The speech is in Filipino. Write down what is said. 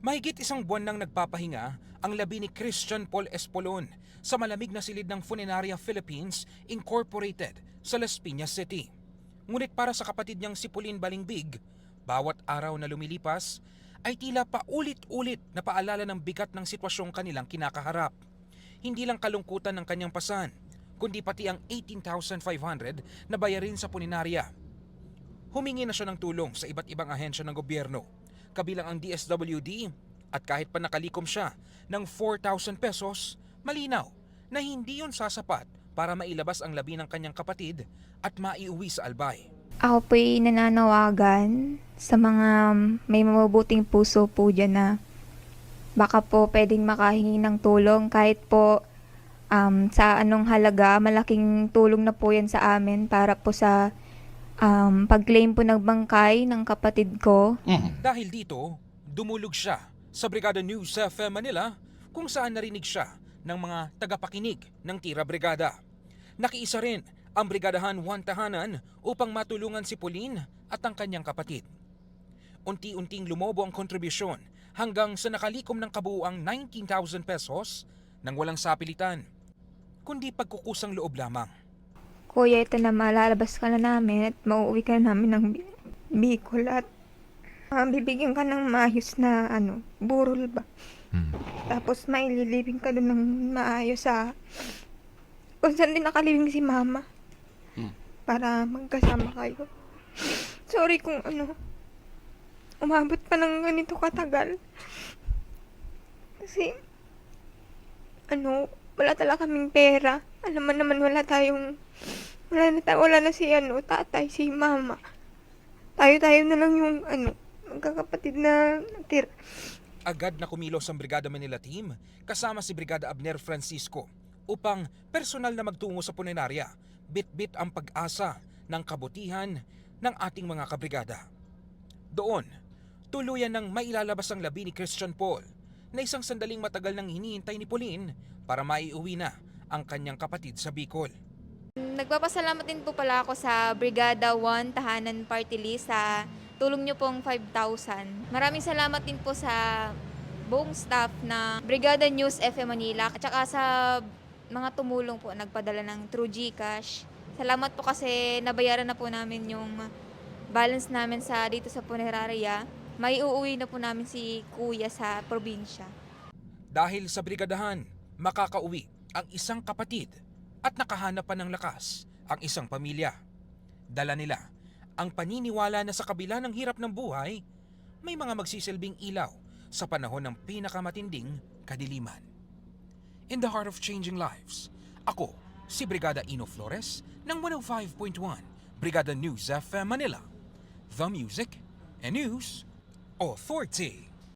Mahigit isang buwan nang nagpapahinga ang labi ni Christian Paul Espolon sa malamig na silid ng Funeraria Philippines Incorporated sa Las Piñas City. Ngunit para sa kapatid niyang si Pauline Balingbig, bawat araw na lumilipas ay tila paulit-ulit na paalala ng bigat ng sitwasyong kanilang kinakaharap. Hindi lang kalungkutan ng kanyang pasan, kundi pati ang 18,500 na bayarin sa puninaria. Humingi na siya ng tulong sa iba't ibang ahensya ng gobyerno, kabilang ang DSWD, at kahit pa nakalikom siya ng 4,000 pesos, malinaw na hindi yon sasapat para mailabas ang labi ng kanyang kapatid at maiuwi sa Albay. Ako po'y nananawagan sa mga may mabubuting puso po dyan na baka po pwedeng makahingi ng tulong kahit po sa anong halaga, malaking tulong na po yan sa amin para po sa pag-claim po ng bangkay ng kapatid ko. Dahil dito, dumulog siya sa Brigada News FM Manila kung saan narinig siya ng mga tagapakinig ng Tira Brigada. Nakiisa rin ang Brigadahan 1 Tahanan upang matulungan si Pauline at ang kanyang kapatid. Unti-unting lumobo ang kontribusyon hanggang sa nakalikom ng kabuuang 19,000 pesos nang walang sapilitan, kundi pagkukusang loob lamang. Kuya, ito na, malalabas ka na namin at mauuwi ka na namin ng Bicol at bibigyan ka ng maayos na burol ba. Tapos maililibing ka doon ng maayos sa kung saan din nakalibing si mama. Para magkasama kayo. Sorry kung umabot pa ng ganito katagal. Kasi wala talaga kaming pera. Alam mo naman wala na si tatay, si mama. Tayo na lang yung magkakapatid na natira. Agad na kumilos ang Brigada Manila Team kasama si Brigada Abner Francisco upang personal na magtungo sa puneraria, bit-bit ang pag-asa ng kabutihan ng ating mga kabrigada. Doon, tuluyan ng mailalabas ang labi ni Christian Paul na isang sandaling matagal nang hinihintay ni Pauline para maiuwi na ang kanyang kapatid sa Bicol. Nagpapasalamat din po pala ako sa Brigada 1 Tahanan Party List sa tulong nyo pong 5,000. Maraming salamat din po sa buong staff na Brigada News FM Manila at saka sa mga tumulong po, nagpadala ng through GCash. Salamat po kasi nabayaran na po namin yung balance namin dito sa puneraria. May uuwi na po namin si kuya sa probinsya. Dahil sa brigadahan, makakauwi ang isang kapatid at nakahanap pa ng lakas ang isang pamilya. Dala nila ang paniniwala na sa kabila ng hirap ng buhay, may mga magsisilbing ilaw sa panahon ng pinakamatinding kadiliman. In the heart of changing lives, ako si Brigada Ino Flores ng 105.1 Brigada News FM Manila, the Music and News Authority.